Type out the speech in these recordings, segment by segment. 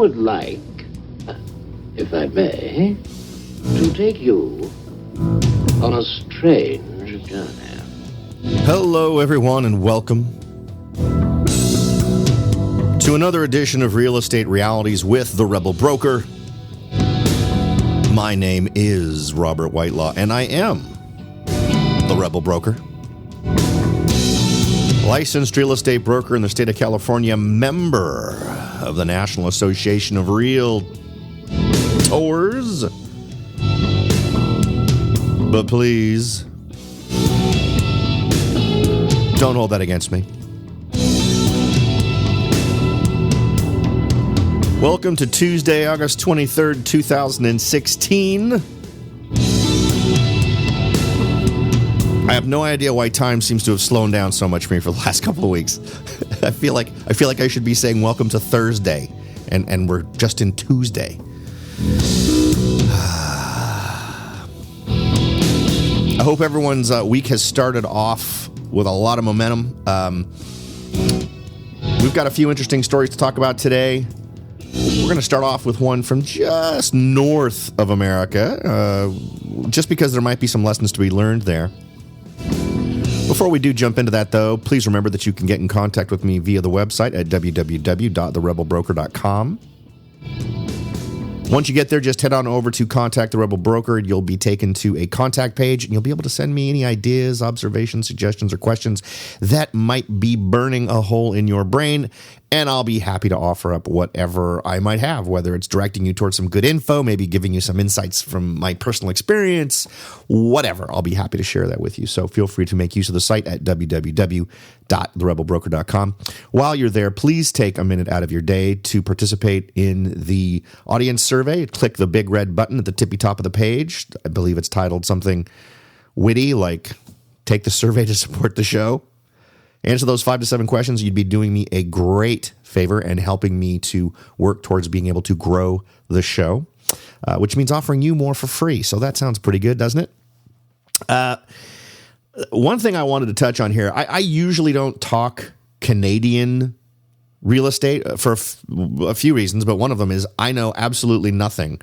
would like, if I may, to take you on a strange journey. Hello, everyone, and welcome to another edition of Real Estate Realities with the Rebel Broker. My name is Robert Whitelaw, and I am the Rebel Broker. Licensed real estate broker in the state of California, member of the National Association of Realtors. But please, don't hold that against me. Welcome to Tuesday, August 23rd, 2016. I have no idea why time seems to have slowed down so much for me for the last couple of weeks. I feel like I should be saying welcome to Thursday, and we're just in Tuesday. I hope everyone's week has started off with a lot of momentum. We've got a few interesting stories to talk about today. We're going to start off with one from just north of America, just because there might be some lessons to be learned there. Before we do jump into that, though, please remember that you can get in contact with me via the website at www.therebelbroker.com. Once you get there, just head on over to Contact the Rebel Broker. You'll be taken to a contact page, and you'll be able to send me any ideas, observations, suggestions, or questions that might be burning a hole in your brain, and I'll be happy to offer up whatever I might have, whether it's directing you towards some good info, maybe giving you some insights from my personal experience, whatever. I'll be happy to share that with you. So feel free to make use of the site at www.therebelbroker.com. While you're there, please take a minute out of your day to participate in the audience survey. Click the big red button at the tippy top of the page. I believe it's titled something witty like "Take the survey to support the show." Answer those 5 to 7 questions. You'd be doing me a great favor and helping me to work towards being able to grow the show, which means offering you more for free. So that sounds pretty good, doesn't it? One thing I wanted to touch on here, I usually don't talk Canadian real estate for a few reasons, but one of them is I know absolutely nothing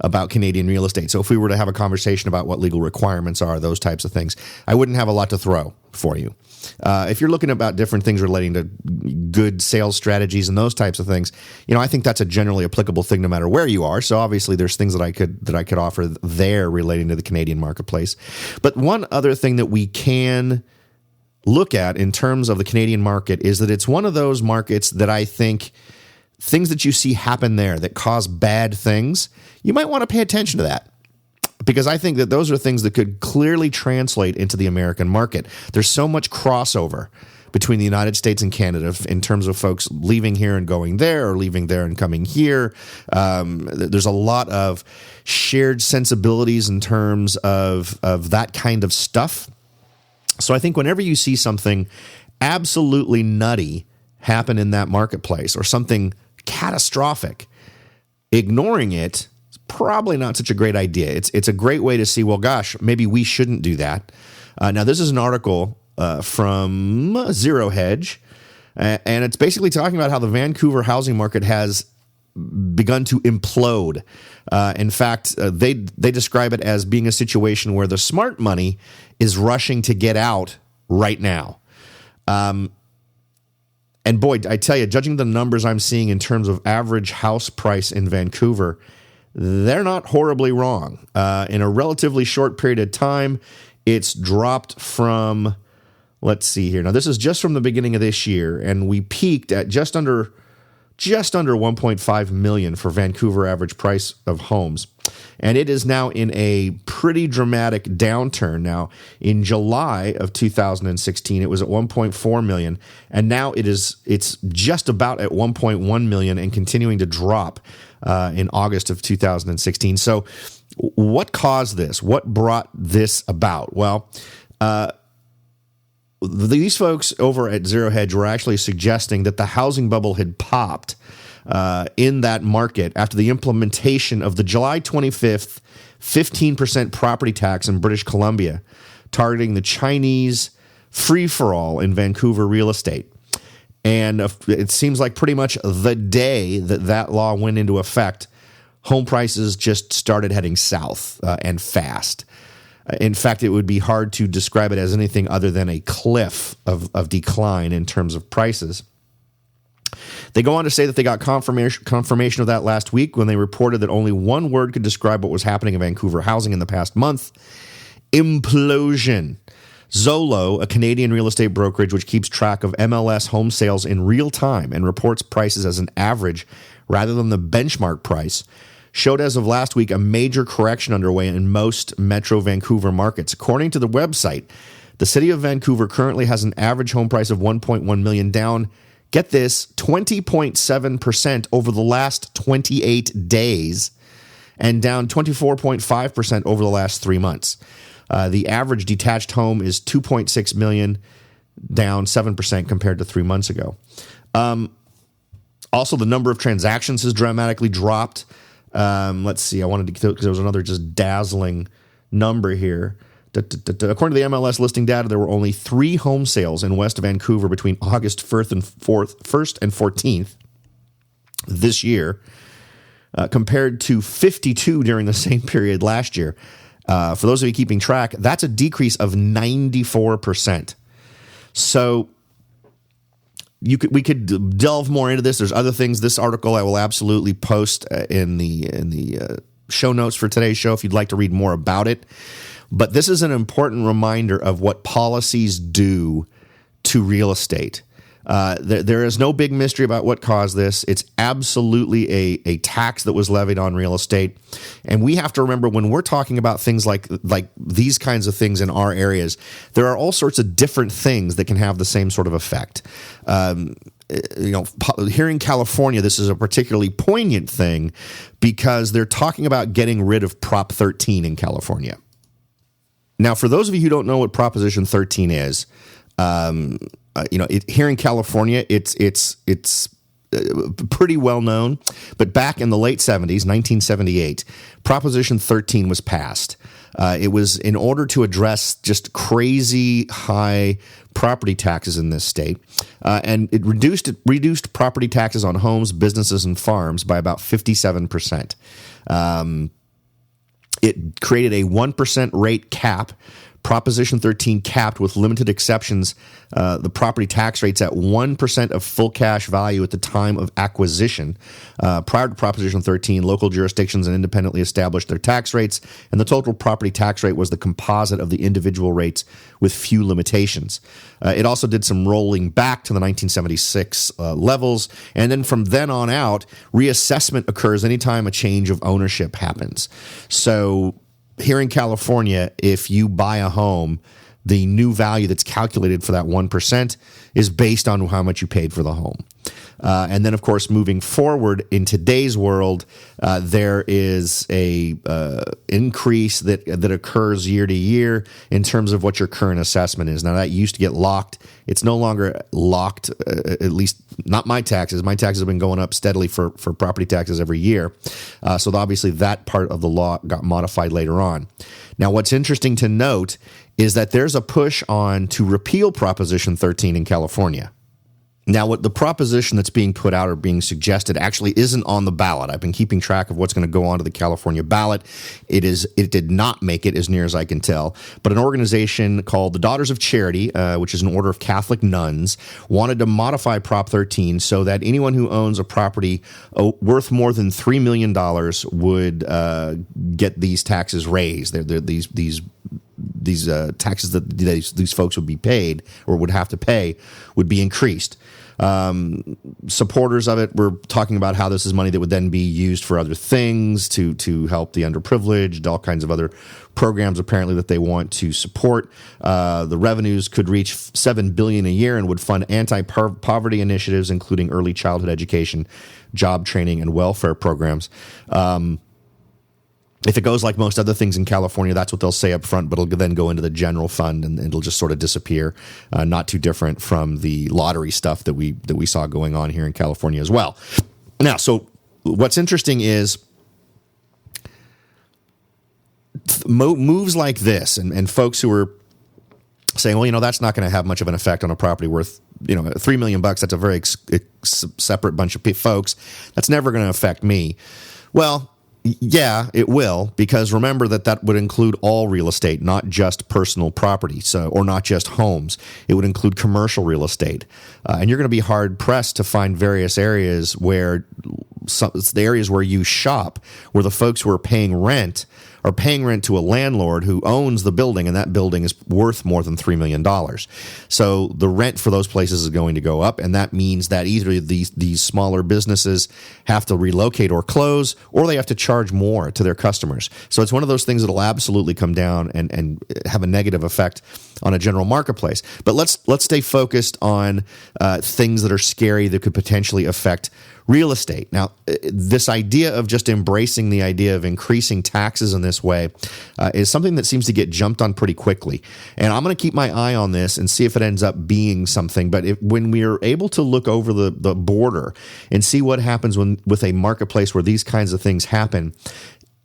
about Canadian real estate. So if we were to have a conversation about what legal requirements are, those types of things, I wouldn't have a lot to throw for you. If you're looking about different things relating to good sales strategies and those types of things, I think that's a generally applicable thing no matter where you are. So obviously there's things that I could offer there relating to the Canadian marketplace. But one other thing that we can look at in terms of the Canadian market is that it's one of those markets that I think things that you see happen there that cause bad things, you might want to pay attention to that. Because I think that those are things that could clearly translate into the American market. There's so much crossover between the United States and Canada in terms of folks leaving here and going there, or leaving there and coming here. There's a lot of shared sensibilities in terms of that kind of stuff. So I think whenever you see something absolutely nutty happen in that marketplace, or something catastrophic, ignoring it, probably not such a great idea. It's a great way to see, well, gosh, maybe we shouldn't do that. Now, this is an article from Zero Hedge, and it's basically talking about how the Vancouver housing market has begun to implode. In fact, they describe it as being a situation where the smart money is rushing to get out right now. And boy, I tell you, judging the numbers I'm seeing in terms of average house price in Vancouver, they're not horribly wrong. In a relatively short period of time, it's dropped from, let's see here. Now, this is just from the beginning of this year, and we peaked at just under 1.5 million for Vancouver average price of homes. And it is now in a pretty dramatic downturn. Now, in July of 2016, it was at 1.4 million, and now it's just about at 1.1 million and continuing to drop in August of 2016. So what caused this? What brought this about? Well, these folks over at Zero Hedge were actually suggesting that the housing bubble had popped in that market after the implementation of the July 25th 15% property tax in British Columbia, targeting the Chinese free-for-all in Vancouver real estate. And it seems like pretty much the day that law went into effect, home prices just started heading south and fast. In fact, it would be hard to describe it as anything other than a cliff of decline in terms of prices. They go on to say that they got confirmation of that last week when they reported that only one word could describe what was happening in Vancouver housing in the past month: implosion. Zolo, a Canadian real estate brokerage which keeps track of MLS home sales in real time and reports prices as an average rather than the benchmark price, showed as of last week a major correction underway in most Metro Vancouver markets. According to the website, the city of Vancouver currently has an average home price of $1.1 million, down, get this, 20.7% over the last 28 days and down 24.5% over the last 3 months. The average detached home is $2.6 million, down 7% compared to 3 months ago. Also, the number of transactions has dramatically dropped. Let's see. I wanted to, because there was another just dazzling number here. According to the MLS listing data, there were only 3 home sales in West Vancouver between August 1st and 14th this year, compared to 52 during the same period last year. For those of you keeping track, that's a decrease of 94%. So we could delve more into this. There's other things. This article I will absolutely post in the show notes for today's show if you'd like to read more about it. But this is an important reminder of what policies do to real estate. There is no big mystery about what caused this. It's absolutely a tax that was levied on real estate. And we have to remember, when we're talking about things like these kinds of things in our areas, there are all sorts of different things that can have the same sort of effect. Here in California, this is a particularly poignant thing because they're talking about getting rid of Prop 13 in California. Now, for those of you who don't know what Proposition 13 is, here in California, it's pretty well known. But back in the late 70s, 1978, Proposition 13 was passed. It was in order to address just crazy high property taxes in this state, and it reduced property taxes on homes, businesses, and farms by about 57%. It created a 1% rate cap. Proposition 13 capped, with limited exceptions, the property tax rates at 1% of full cash value at the time of acquisition. Prior to Proposition 13, local jurisdictions and independently established their tax rates, and the total property tax rate was the composite of the individual rates with few limitations. It also did some rolling back to the 1976 levels, and then from then on out, reassessment occurs anytime a change of ownership happens. So here in California, if you buy a home, the new value that's calculated for that 1% is based on how much you paid for the home. And then, of course, moving forward in today's world, there is a increase that occurs year to year in terms of what your current assessment is. Now, that used to get locked. It's no longer locked, at least not my taxes. My taxes have been going up steadily for property taxes every year. So obviously that part of the law got modified later on. Now, what's interesting to note is that there's a push on to repeal Proposition 13 in California. Now, what the proposition that's being put out or being suggested actually isn't on the ballot. I've been keeping track of what's going to go onto the California ballot. It did not make it, as near as I can tell. But an organization called the Daughters of Charity, which is an order of Catholic nuns, wanted to modify Prop 13 so that anyone who owns a property worth more than $3 million would get these taxes raised. These taxes that these folks would be paid or would have to pay would be increased. Supporters of it were talking about how this is money that would then be used for other things to help the underprivileged, all kinds of other programs apparently that they want to support. The revenues could reach $7 billion a year and would fund anti-poverty initiatives, including early childhood education, job training, and welfare programs. If it goes like most other things in California, that's what they'll say up front, but it'll then go into the general fund and it'll just sort of disappear. Not too different from the lottery stuff that we saw going on here in California as well. Now, so what's interesting is moves like this and folks who are saying, well, that's not going to have much of an effect on a property worth, $3 million. That's a very separate bunch of folks. That's never going to affect me. Well, yeah, it will, because remember that would include all real estate, not just personal property, or not just homes. It would include commercial real estate. And you're going to be hard pressed to find various areas where the areas where you shop, where the folks who are paying rent are paying rent to a landlord who owns the building, and that building is worth more than $3 million. So the rent for those places is going to go up, and that means that either these smaller businesses have to relocate or close, or they have to charge more to their customers. So it's one of those things that will absolutely come down and have a negative effect on a general marketplace. But let's stay focused on things that are scary that could potentially affect real estate. Now, this idea of just embracing the idea of increasing taxes in this way is something that seems to get jumped on pretty quickly. And I'm going to keep my eye on this and see if it ends up being something. But when we are able to look over the border and see what happens with a marketplace where these kinds of things happen,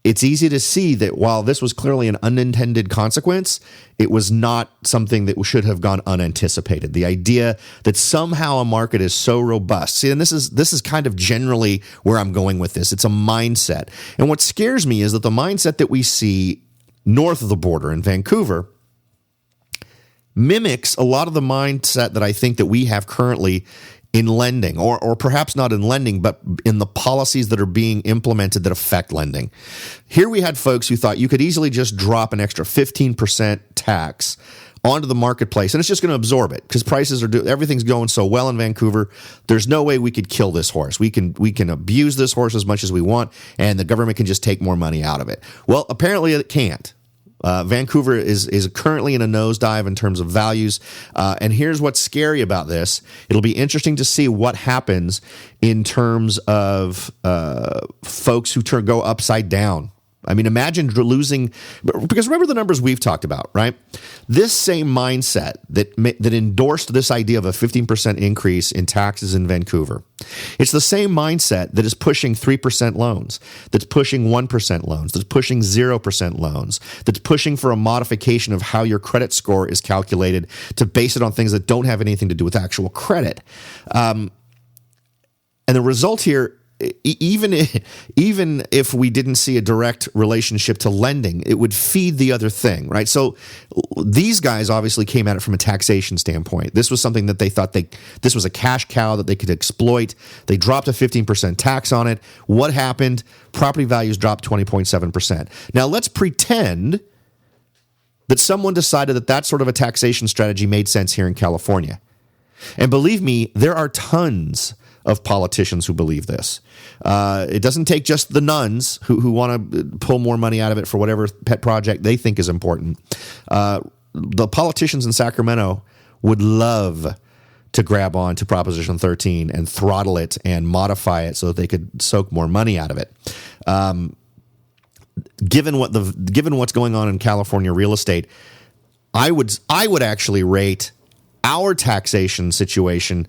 it's easy to see that while this was clearly an unintended consequence, it was not something that should have gone unanticipated. The idea that somehow a market is so robust. See, and this is kind of generally where I'm going with this. It's a mindset. And what scares me is that the mindset that we see north of the border in Vancouver mimics a lot of the mindset that I think that we have currently in lending, or perhaps not in lending, but in the policies that are being implemented that affect lending. Here we had folks who thought you could easily just drop an extra 15% tax onto the marketplace, and it's just going to absorb it because everything's going so well in Vancouver. There's no way we could kill this horse. We can abuse this horse as much as we want, and the government can just take more money out of it. Well, apparently it can't. Vancouver is currently in a nosedive in terms of values. And here's what's scary about this. It'll be interesting to see what happens in terms of folks who go upside down. I mean, imagine losing, because remember the numbers we've talked about, right? This same mindset that endorsed this idea of a 15% increase in taxes in Vancouver. It's the same mindset that is pushing 3% loans, that's pushing 1% loans, that's pushing 0% loans, that's pushing for a modification of how your credit score is calculated to base it on things that don't have anything to do with actual credit. And the result here, even if we didn't see a direct relationship to lending, it would feed the other thing, right? So these guys obviously came at it from a taxation standpoint. This was something that they thought this was a cash cow that they could exploit. They dropped a 15% tax on it. What happened? Property values dropped 20.7%. Now let's pretend that someone decided that sort of a taxation strategy made sense here in California. And believe me, there are tons of politicians who believe this. It doesn't take just the nuns who want to pull more money out of it for whatever pet project they think is important. The politicians in Sacramento would love to grab on to Proposition 13 and throttle it and modify it so that they could soak more money out of it. Given what's going on in California real estate, I would actually rate our taxation situation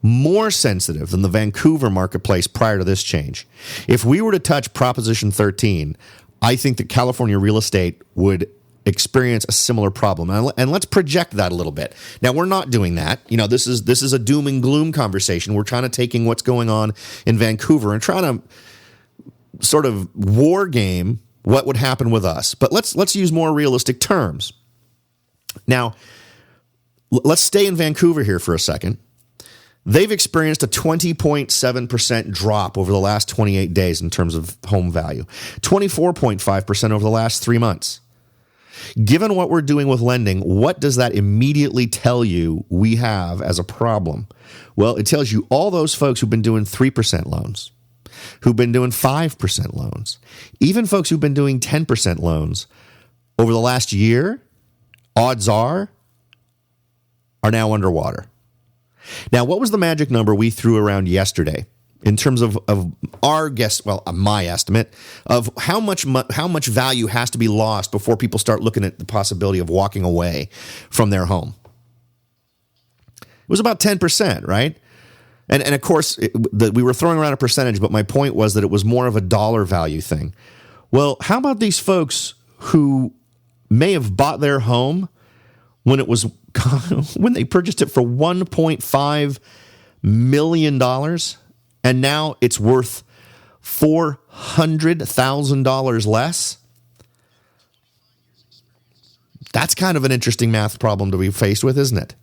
more sensitive than the Vancouver marketplace prior to this change. If we were to touch Proposition 13, I think that California real estate would experience a similar problem. And let's project that a little bit. Now, we're not doing that. This is a doom and gloom conversation. We're trying to taking what's going on in Vancouver and trying to sort of war game what would happen with us. But let's use more realistic terms. Now, let's stay in Vancouver here for a second. They've experienced a 20.7% drop over the last 28 days in terms of home value, 24.5% over the last 3 months. Given what we're doing with lending, what does that immediately tell you we have as a problem? Well, it tells you all those folks who've been doing 3% loans, who've been doing 5% loans, even folks who've been doing 10% loans over the last year, odds are now underwater. Now, what was the magic number we threw around yesterday in terms of our guess? Well, my estimate of how much value has to be lost before people start looking at the possibility of walking away from their home. It was about 10%, right? And of course, we were throwing around a percentage, but my point was that it was more of a dollar value thing. Well, how about these folks who may have bought their home when it was when they purchased it for $1.5 million, and now it's worth $400,000 less. That's kind of an interesting math problem to be faced with, isn't it?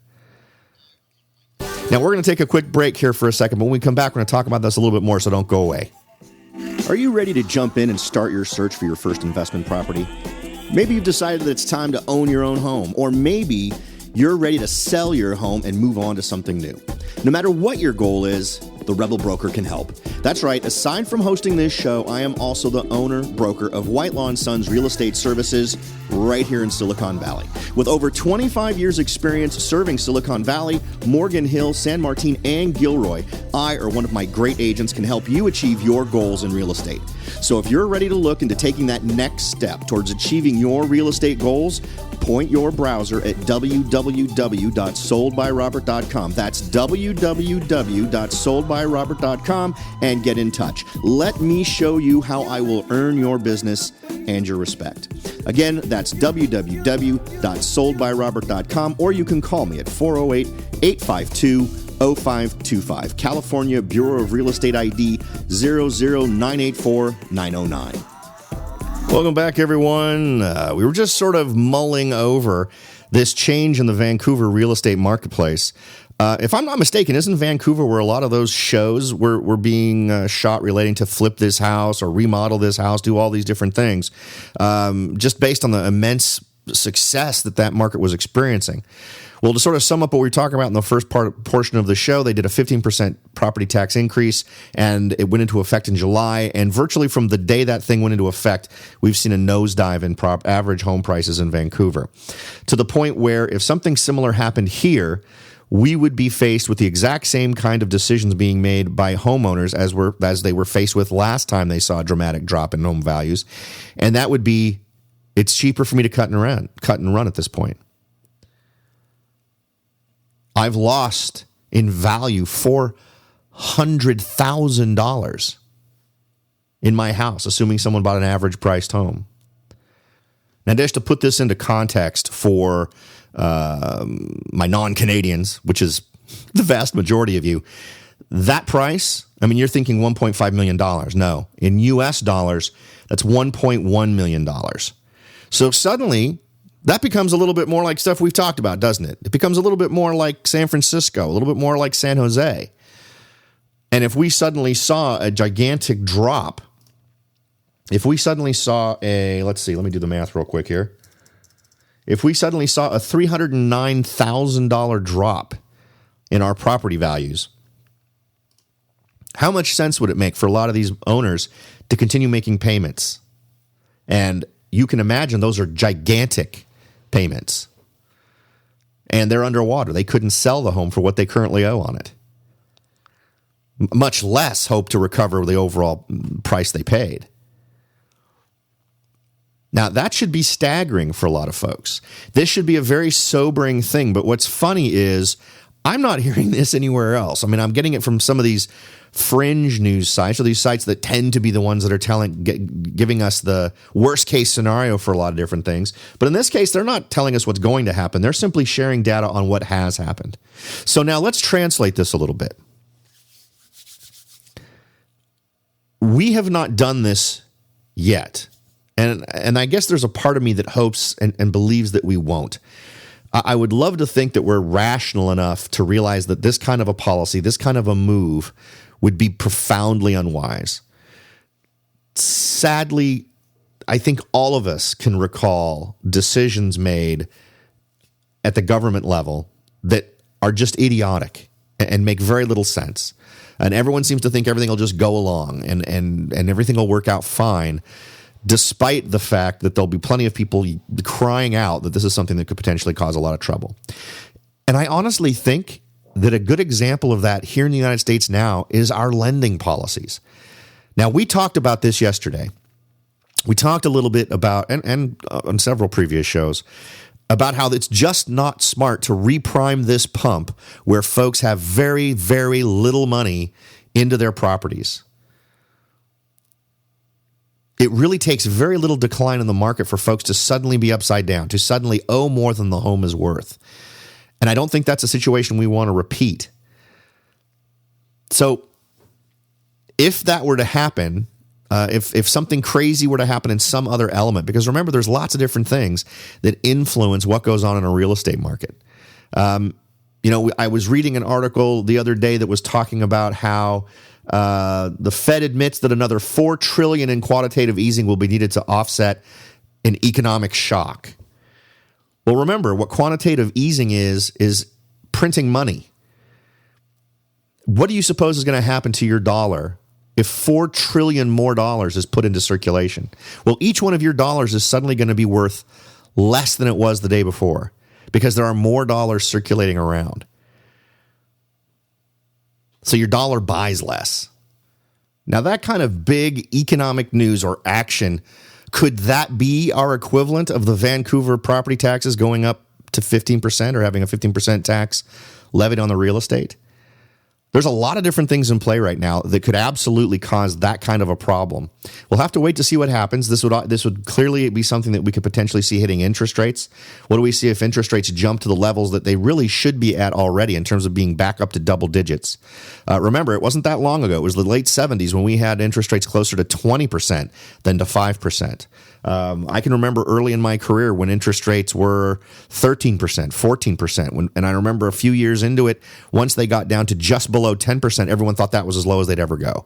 Now, we're going to take a quick break here for a second, but when we come back, we're going to talk about this a little bit more, so don't go away. Are you ready to jump in and start your search for your first investment property? Maybe you've decided that it's time to own your own home, or maybe you're ready to sell your home and move on to something new. No matter what your goal is, the Rebel Broker can help. That's right, aside from hosting this show, I am also the owner, broker of Whitelaw & Sons Real Estate Services right here in Silicon Valley. With over 25 years experience serving Silicon Valley, Morgan Hill, San Martin, and Gilroy, I or one of my great agents can help you achieve your goals in real estate. So if you're ready to look into taking that next step towards achieving your real estate goals, point your browser at www.soldbyrobert.com. That's www.soldbyrobert.com and get in touch. Let me show you how I will earn your business and your respect. Again, that's www.soldbyrobert.com, or you can call me at 408-852-0525. California Bureau of Real Estate ID 00984-909. Welcome back, everyone. We were just sort of mulling over this change in the Vancouver real estate marketplace. If I'm not mistaken, isn't Vancouver where a lot of those shows were being shot relating to flip this house or remodel this house, do all these different things, just based on the immense success that market was experiencing? Well, to sort of sum up what we were talking about in the first portion of the show, they did a 15% property tax increase, and it went into effect in July. And virtually from the day that thing went into effect, we've seen a nosedive in average home prices in Vancouver, to the point where if something similar happened here, we would be faced with the exact same kind of decisions being made by homeowners as they were faced with last time they saw a dramatic drop in home values. And that would be, it's cheaper for me to cut and run at this point. I've lost in value $400,000 in my house, assuming someone bought an average priced home. Now, just to put this into context for my non-Canadians, which is the vast majority of you, that price, I mean, you're thinking $1.5 million. No, in US dollars, that's $1.1 million. So suddenly, that becomes a little bit more like stuff we've talked about, doesn't it? It becomes a little bit more like San Francisco, a little bit more like San Jose. And if we suddenly saw a gigantic drop, if we suddenly saw let's see, let me do the math real quick here. If we suddenly saw a $309,000 drop in our property values, how much sense would it make for a lot of these owners to continue making payments? And you can imagine those are gigantic payments. And they're underwater. They couldn't sell the home for what they currently owe on it, much less hope to recover the overall price they paid. Now, that should be staggering for a lot of folks. This should be a very sobering thing. But what's funny is I'm not hearing this anywhere else. I mean, I'm getting it from some of these fringe news sites, or these sites that tend to be the ones that are giving us the worst case scenario for a lot of different things. But in this case, they're not telling us what's going to happen. They're simply sharing data on what has happened. So now let's translate this a little bit. We have not done this yet. And I guess there's a part of me that hopes and believes that we won't. I would love to think that we're rational enough to realize that this kind of a policy, this kind of a move would be profoundly unwise. Sadly, I think all of us can recall decisions made at the government level that are just idiotic and make very little sense. And everyone seems to think everything will just go along and everything will work out fine, despite the fact that there'll be plenty of people crying out that this is something that could potentially cause a lot of trouble. And I honestly think that a good example of that here in the United States now is our lending policies. Now, we talked about this yesterday. We talked a little bit about, and on several previous shows, about how it's just not smart to reprime this pump where folks have very, very little money into their properties. it really takes very little decline in the market for folks to suddenly be upside down, to suddenly owe more than the home is worth. And I don't think that's a situation we want to repeat. So if that were to happen, if something crazy were to happen in some other element, because remember, there's lots of different things that influence what goes on in a real estate market. I was reading an article the other day that was talking about how the Fed admits that another $4 trillion in quantitative easing will be needed to offset an economic shock. Well, remember, what quantitative easing is printing money. What do you suppose is going to happen to your dollar if $4 trillion more dollars is put into circulation? Well, each one of your dollars is suddenly going to be worth less than it was the day before because there are more dollars circulating around. So your dollar buys less. Now, that kind of big economic news or action, could that be our equivalent of the Vancouver property taxes going up to 15% or having a 15% tax levied on the real estate? There's a lot of different things in play right now that could absolutely cause that kind of a problem. We'll have to wait to see what happens. This would clearly be something that we could potentially see hitting interest rates. What do we see if interest rates jump to the levels that they really should be at already in terms of being back up to double digits? Remember, it wasn't that long ago. It was the late 70s when we had interest rates closer to 20% than to 5%. I can remember early in my career when interest rates were 13%, 14%. And I remember a few years into it, once they got down to just below 10%, everyone thought that was as low as they'd ever go.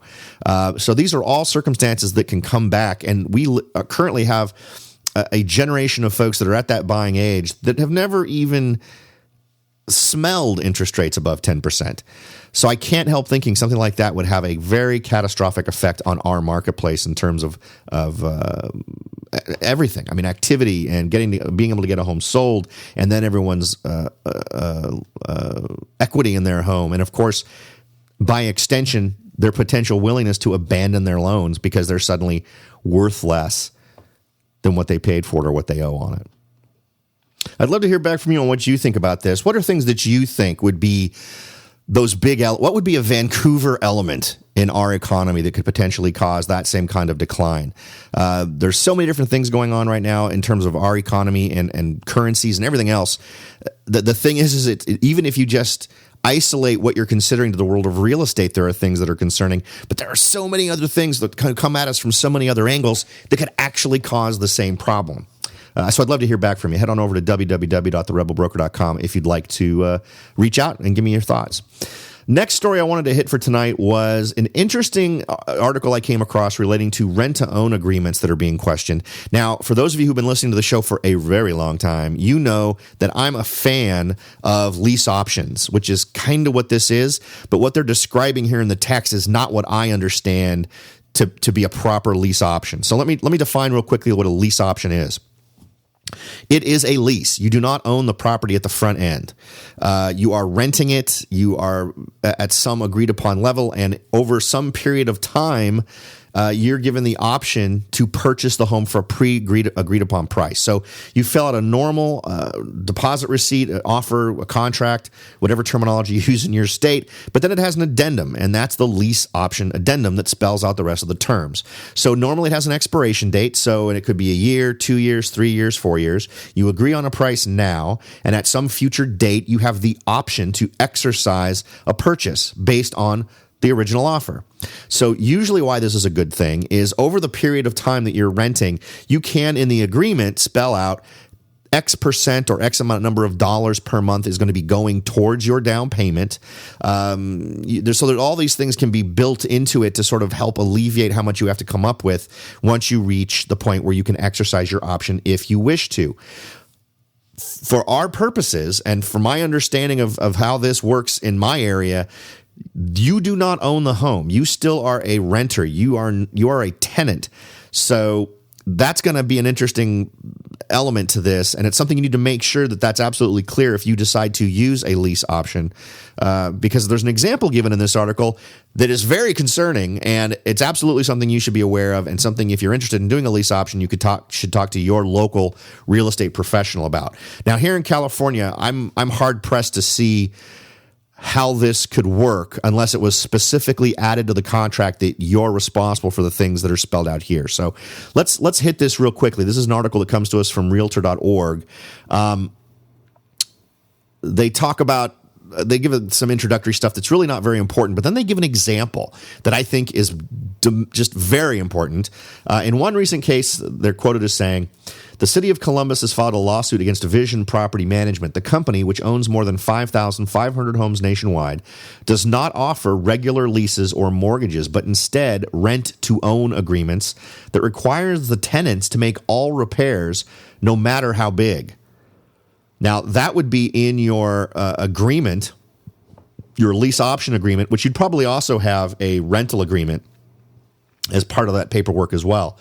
So these are all circumstances that can come back. And we currently have a generation of folks that are at that buying age that have never even smelled interest rates above 10%. So I can't help thinking something like that would have a very catastrophic effect on our marketplace in terms of everything. I mean, activity and being able to get a home sold, and then everyone's equity in their home, and of course, by extension, their potential willingness to abandon their loans because they're suddenly worth less than what they paid for it or what they owe on it. I'd love to hear back from you on what you think about this. What are things that you think would be those what would be a Vancouver element in our economy that could potentially cause that same kind of decline? There's so many different things going on right now in terms of our economy and currencies and everything else. The thing is even if you just isolate what you're considering to the world of real estate, there are things that are concerning, but there are so many other things that come at us from so many other angles that could actually cause the same problem. So I'd love to hear back from you. Head on over to www.therebelbroker.com if you'd like to reach out and give me your thoughts. Next story I wanted to hit for tonight was an interesting article I came across relating to rent-to-own agreements that are being questioned. Now, for those of you who've been listening to the show for a very long time, you know that I'm a fan of lease options, which is kind of what this is. But what they're describing here in the text is not what I understand to be a proper lease option. So let me define real quickly what a lease option is. It is a lease. You do not own the property at the front end. You are renting it. You are at some agreed upon level, and over some period of time, you're given the option to purchase the home for a agreed upon price. So you fill out a normal deposit receipt, offer, a contract, whatever terminology you use in your state, but then it has an addendum, and that's the lease option addendum that spells out the rest of the terms. So normally it has an expiration date, and it could be a year, 2 years, 3 years, 4 years. You agree on a price now, and at some future date, you have the option to exercise a purchase based on the original offer. So usually why this is a good thing is over the period of time that you're renting, you can in the agreement spell out X percent or X amount number of dollars per month is going to be going towards your down payment. So that all these things can be built into it to sort of help alleviate how much you have to come up with once you reach the point where you can exercise your option if you wish to. For our purposes and for my understanding of how this works in my area, you do not own the home. You still are a renter. You are a tenant. So that's going to be an interesting element to this, and it's something you need to make sure that that's absolutely clear if you decide to use a lease option, because there's an example given in this article that is very concerning, and it's absolutely something you should be aware of, and something if you're interested in doing a lease option, you should talk to your local real estate professional about. Now, here in California, I'm hard pressed to see how this could work unless it was specifically added to the contract that you're responsible for the things that are spelled out here. So let's hit this real quickly. This is an article that comes to us from realtor.org. They talk about, they give it some introductory stuff that's really not very important, but then they give an example that I think is just very important. In one recent case, they're quoted as saying, the city of Columbus has filed a lawsuit against Vision Property Management. The company, which owns more than 5,500 homes nationwide, does not offer regular leases or mortgages, but instead rent-to-own agreements that requires the tenants to make all repairs, no matter how big. Now, that would be in your agreement, your lease option agreement, which you'd probably also have a rental agreement as part of that paperwork as well.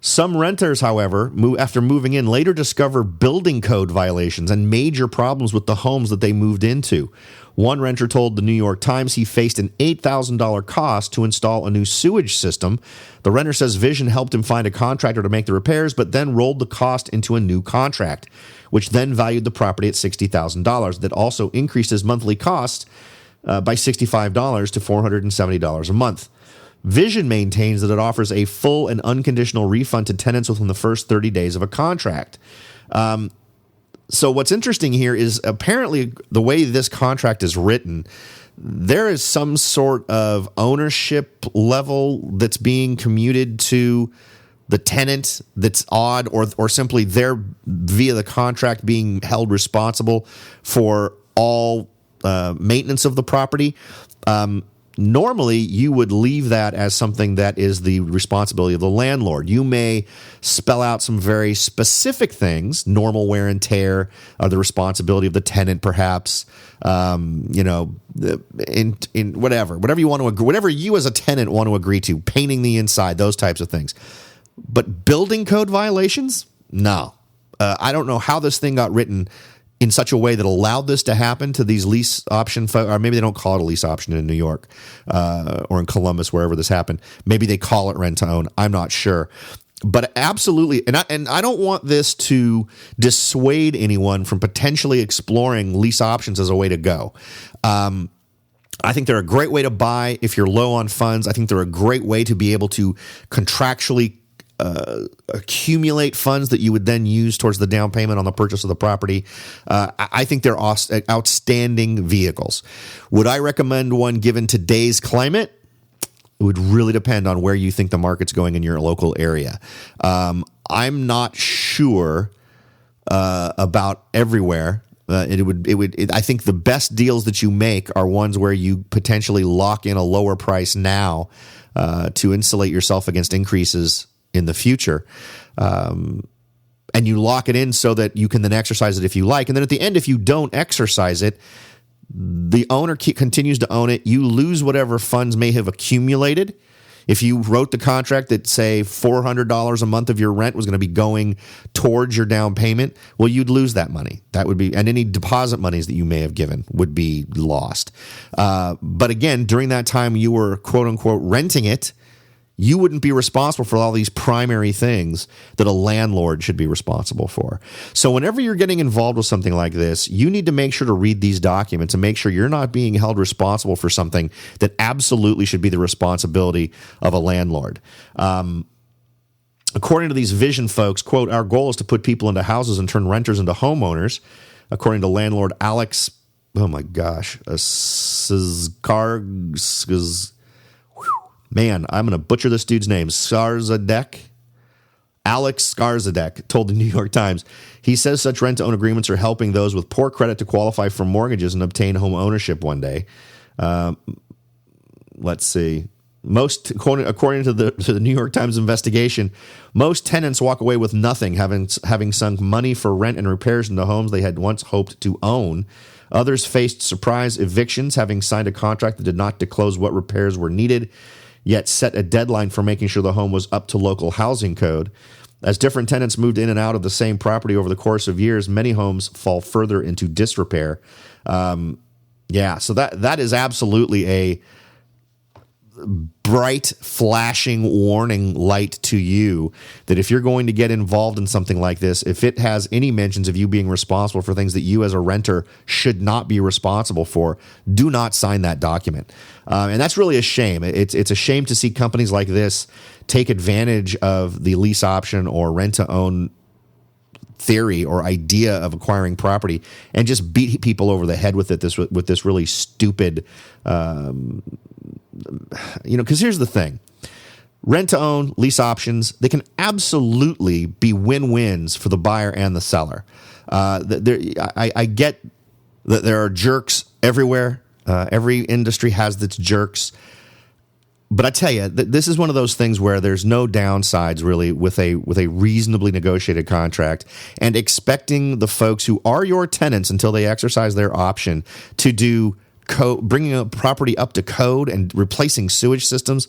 Some renters, however, after moving in, later discover building code violations and major problems with the homes that they moved into. One renter told the New York Times he faced an $8,000 cost to install a new sewage system. The renter says Vision helped him find a contractor to make the repairs, but then rolled the cost into a new contract, which then valued the property at $60,000. That also increased his monthly cost by $65 to $470 a month. Vision maintains that it offers a full and unconditional refund to tenants within the first 30 days of a contract. So what's interesting here is apparently the way this contract is written, there is some sort of ownership level that's being commuted to the tenant that's odd, or simply they're via the contract being held responsible for all maintenance of the property. Normally, you would leave that as something that is the responsibility of the landlord. You may spell out some very specific things, normal wear and tear, or the responsibility of the tenant, perhaps. In whatever you want to agree, whatever you as a tenant want to agree to, painting the inside, those types of things. But building code violations, no. I don't know how this thing got written in such a way that allowed this to happen to these lease option or maybe they don't call it a lease option in New York or in Columbus, wherever this happened. Maybe they call it rent to own. I'm not sure. But absolutely, and I don't want this to dissuade anyone from potentially exploring lease options as a way to go. I think they're a great way to buy if you're low on funds. I think they're a great way to be able to contractually accumulate funds that you would then use towards the down payment on the purchase of the property. I think they're outstanding vehicles. Would I recommend one given today's climate? It would really depend on where you think the market's going in your local area. I'm not sure about everywhere. I think the best deals that you make are ones where you potentially lock in a lower price now to insulate yourself against increases in the future. And you lock it in so that you can then exercise it if you like. And then at the end, if you don't exercise it, the owner continues to own it. You lose whatever funds may have accumulated. If you wrote the contract that, say, $400 a month of your rent was going to be going towards your down payment, well, you'd lose that money. That would be, and any deposit monies that you may have given would be lost. But again, during that time you were quote unquote renting it, you wouldn't be responsible for all these primary things that a landlord should be responsible for. So whenever you're getting involved with something like this, you need to make sure to read these documents and make sure you're not being held responsible for something that absolutely should be the responsibility of a landlord. According to these Vision folks, quote, our goal is to put people into houses and turn renters into homeowners. According to landlord Alex, oh my gosh, man, I'm going to butcher this dude's name. Alex Skarzadek told the New York Times. He says such rent-to-own agreements are helping those with poor credit to qualify for mortgages and obtain home ownership one day. Let's see. According to the New York Times investigation, most tenants walk away with nothing, having sunk money for rent and repairs into homes they had once hoped to own. Others faced surprise evictions, having signed a contract that did not disclose what repairs were needed, yet set a deadline for making sure the home was up to local housing code. As different tenants moved in and out of the same property over the course of years, many homes fall further into disrepair. So that is absolutely bright, flashing warning light to you that if you're going to get involved in something like this, if it has any mentions of you being responsible for things that you as a renter should not be responsible for, do not sign that document. And that's really a shame. It's a shame to see companies like this take advantage of the lease option or rent-to-own theory or idea of acquiring property and just beat people over the head with it. With this really stupid, because here's the thing: rent to own, lease options, they can absolutely be win-wins for the buyer and the seller. I get that there are jerks everywhere. Every industry has its jerks. But I tell you, this is one of those things where there's no downsides really with a reasonably negotiated contract, and expecting the folks who are your tenants until they exercise their option to do bringing a property up to code and replacing sewage systems.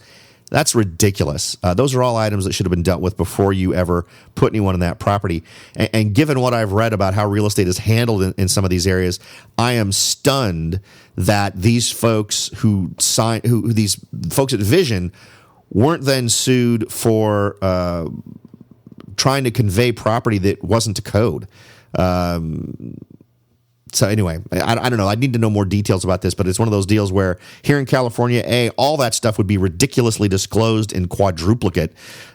That's ridiculous. Those are all items that should have been dealt with before you ever put anyone in that property. And given what I've read about how real estate is handled in some of these areas, I am stunned that these folks these folks at Vision weren't then sued for trying to convey property that wasn't to code. So anyway, I don't know. I need to know more details about this, but it's one of those deals where here in California, all that stuff would be ridiculously disclosed in quadruplicate,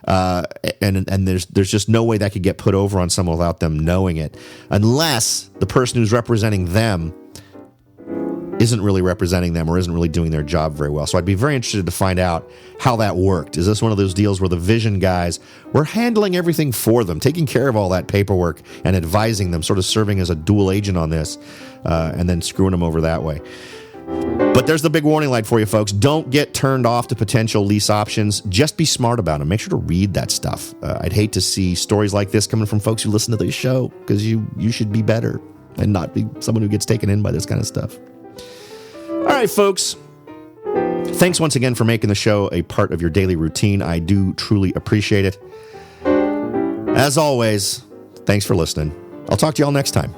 and there's just no way that could get put over on someone without them knowing it, unless the person who's representing them isn't really representing them or isn't really doing their job very well. So I'd be very interested to find out how that worked. Is this one of those deals where the Vision guys were handling everything for them, taking care of all that paperwork and advising them, sort of serving as a dual agent on this, and then screwing them over that way? But there's the big warning light for you folks. Don't get turned off to potential lease options. Just be smart about them. Make sure to read that stuff. I'd hate to see stories like this coming from folks who listen to this show, because you should be better and not be someone who gets taken in by this kind of stuff. All right, folks. Thanks once again for making the show a part of your daily routine. I do truly appreciate it. As always, thanks for listening. I'll talk to you all next time.